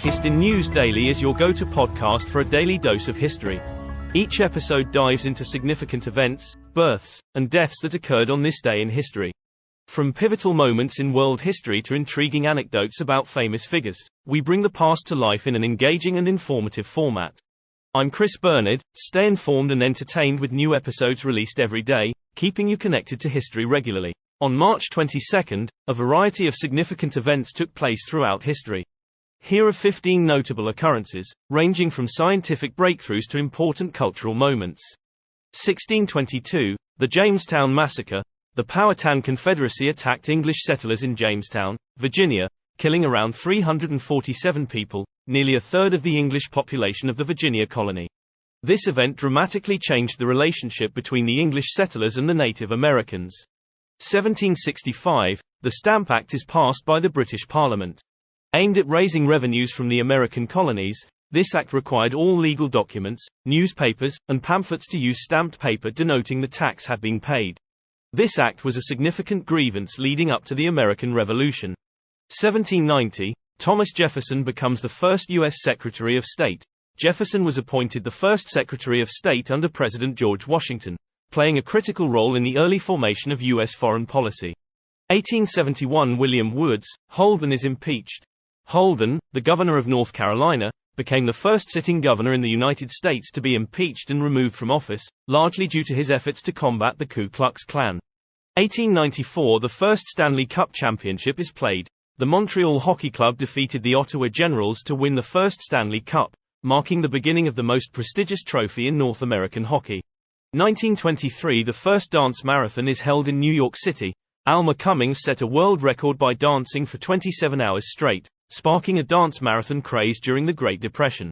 Histin News Daily is your go-to podcast for a daily dose of history. Each episode dives into significant events, births, and deaths that occurred on this day in history. From pivotal moments in world history to intriguing anecdotes about famous figures, we bring the past to life in an engaging and informative format. I'm Chris Bernard. Stay informed and entertained with new episodes released every day, keeping you connected to history regularly. On March 22nd, a variety of significant events took place throughout history. Here are 15 notable occurrences, ranging from scientific breakthroughs to important cultural moments. 1622, the Jamestown Massacre. The Powhatan Confederacy attacked English settlers in Jamestown, Virginia, killing around 347 people, nearly a third of the English population of the Virginia colony. This event dramatically changed the relationship between the English settlers and the Native Americans. 1765, the Stamp Act is passed by the British Parliament. Aimed at raising revenues from the American colonies, this act required all legal documents, newspapers, and pamphlets to use stamped paper denoting the tax had been paid. This act was a significant grievance leading up to the American Revolution. 1790, Thomas Jefferson becomes the first U.S. Secretary of State. Jefferson was appointed the first Secretary of State under President George Washington, playing a critical role in the early formation of U.S. foreign policy. 1871, William Woods, Holden is impeached. Holden, the governor of North Carolina, became the first sitting governor in the United States to be impeached and removed from office, largely due to his efforts to combat the Ku Klux Klan. 1894, the first Stanley Cup championship is played. The Montreal Hockey Club defeated the Ottawa Generals to win the first Stanley Cup, marking the beginning of the most prestigious trophy in North American hockey. 1923, the first dance marathon is held in New York City. Alma Cummings set a world record by dancing for 27 hours straight, sparking a dance marathon craze during the Great Depression.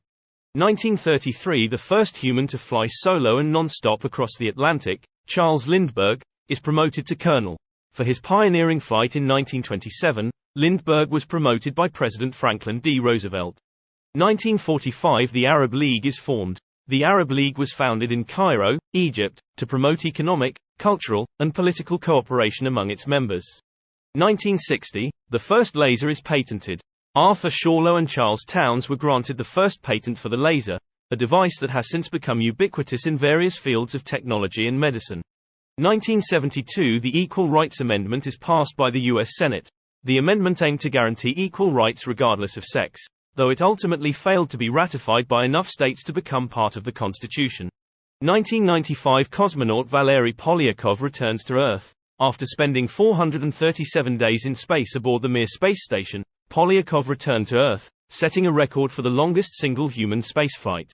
1933, the first human to fly solo and non-stop across the Atlantic, Charles Lindbergh, is promoted to colonel. For his pioneering flight in 1927, Lindbergh was promoted by President Franklin D. Roosevelt. 1945, the Arab League is formed. The Arab League was founded in Cairo, Egypt, to promote economic, cultural, and political cooperation among its members. 1960, the first laser is patented. Arthur Schawlow and Charles Towns were granted the first patent for the laser, a device that has since become ubiquitous in various fields of technology and medicine. 1972, the Equal Rights Amendment is passed by the U.S. Senate. The amendment aimed to guarantee equal rights regardless of sex, though it ultimately failed to be ratified by enough states to become part of the Constitution. 1995, cosmonaut Valery Polyakov returns to Earth. After spending 437 days in space aboard the Mir space station, Polyakov returned to Earth, setting a record for the longest single human spaceflight.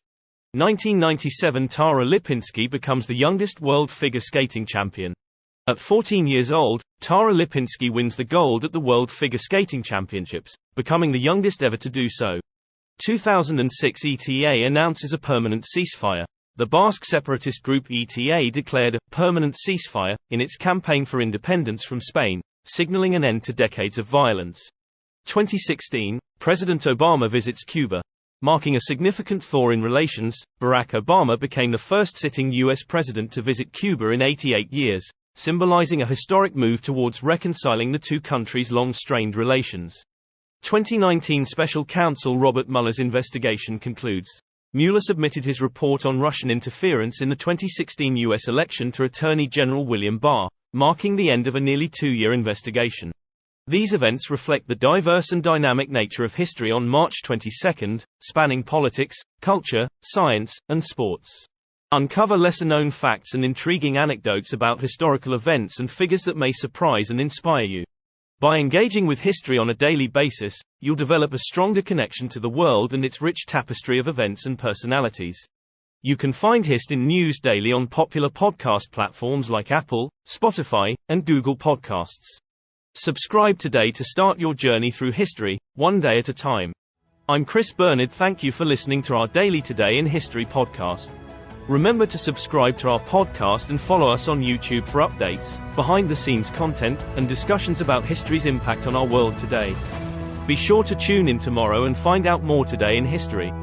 1997, Tara Lipinski becomes the youngest world figure skating champion. At 14 years old, Tara Lipinski wins the gold at the World Figure Skating Championships, becoming the youngest ever to do so. 2006, ETA announces a permanent ceasefire. The Basque separatist group ETA declared a permanent ceasefire in its campaign for independence from Spain, signaling an end to decades of violence. 2016, President Obama visits Cuba. Marking a significant thaw in relations, Barack Obama became the first sitting U.S. president to visit Cuba in 88 years, symbolizing a historic move towards reconciling the two countries' long-strained relations. 2019, Special Counsel Robert Mueller's investigation concludes. Mueller submitted his report on Russian interference in the 2016 U.S. election to Attorney General William Barr, marking the end of a nearly two-year investigation. These events reflect the diverse and dynamic nature of history on March 22, spanning politics, culture, science, and sports. Uncover lesser-known facts and intriguing anecdotes about historical events and figures that may surprise and inspire you. By engaging with history on a daily basis, you'll develop a stronger connection to the world and its rich tapestry of events and personalities. You can find Histin News Daily on popular podcast platforms like Apple, Spotify, and Google Podcasts. Subscribe today to start your journey through history, one day at a time. I'm Chris Bernard. Thank you for listening to our Daily Today in History podcast. Remember to subscribe to our podcast and follow us on YouTube for updates, behind-the-scenes content, and discussions about history's impact on our world today. Be sure to tune in tomorrow and find out more today in history.